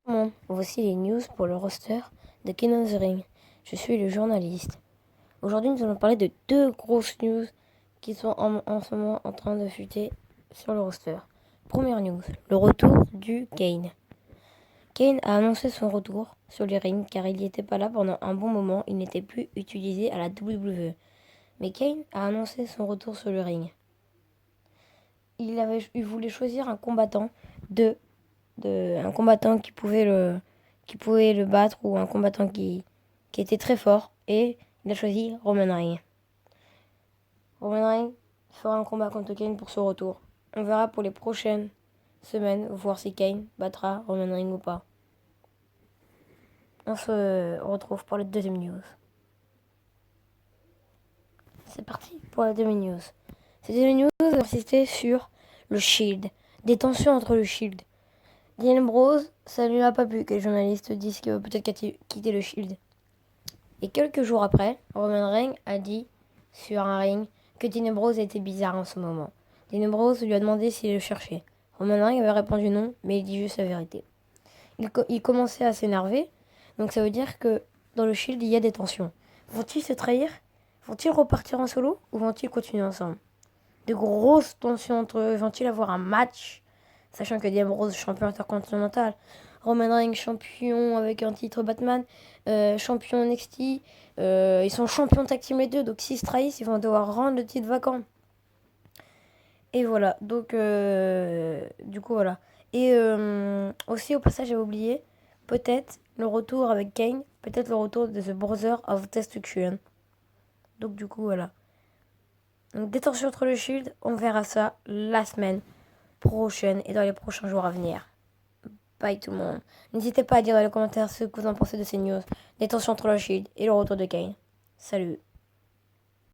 Bon, voici les news pour le roster de Ken of the Ring. Je suis le journaliste. Aujourd'hui, nous allons parler de deux grosses news qui sont en ce moment en train de fuiter sur le roster. Première news, le retour du Kane. Kane a annoncé son retour sur les rings car il n'y était pas là pendant un bon moment, il n'était plus utilisé à la WWE. Mais Kane a annoncé son retour sur le ring. Il voulait choisir un combattant un combattant qui pouvait le battre ou un combattant qui était très fort, et il a choisi Roman Reigns. Roman Reigns fera un combat contre Kane pour ce retour. On verra pour les prochaines semaines voir si Kane battra Roman Reigns ou pas. On se retrouve pour la deuxième news. C'est parti pour la deuxième news. Cette deuxième news va insister sur le Shield, des tensions entre le Shield. Dean Ambrose, ça ne lui a pas plu que les journalistes disent qu'il va peut-être quitter le Shield. Et quelques jours après, Roman Reigns a dit sur un ring que Dean Ambrose était bizarre en ce moment. Dean Ambrose lui a demandé s'il le cherchait. Roman Reigns avait répondu non, mais il dit juste la vérité. Il commençait à s'énerver, donc ça veut dire que dans le Shield, il y a des tensions. Vont-ils se trahir? Vont-ils repartir en solo ou vont-ils continuer ensemble? De grosses tensions entre eux. Vont-ils avoir un match? Sachant que Dean Ambrose, champion intercontinental, Roman Reigns, champion avec un titre Batman, champion NXT, ils sont champions tag team les deux, donc s'ils se trahissent, ils vont devoir rendre le titre vacant. Et voilà, donc du coup voilà. Et aussi au passage, j'avais oublié, peut-être le retour avec Kane, peut-être le retour de The Brother of Destruction. Donc du coup voilà. Donc des tensions entre le Shield, on verra ça la semaine prochaine et dans les prochains jours à venir. Bye tout le monde. N'hésitez pas à dire dans les commentaires ce que vous en pensez de ces news, des tensions entre le Shield et le retour de Kane. Salut.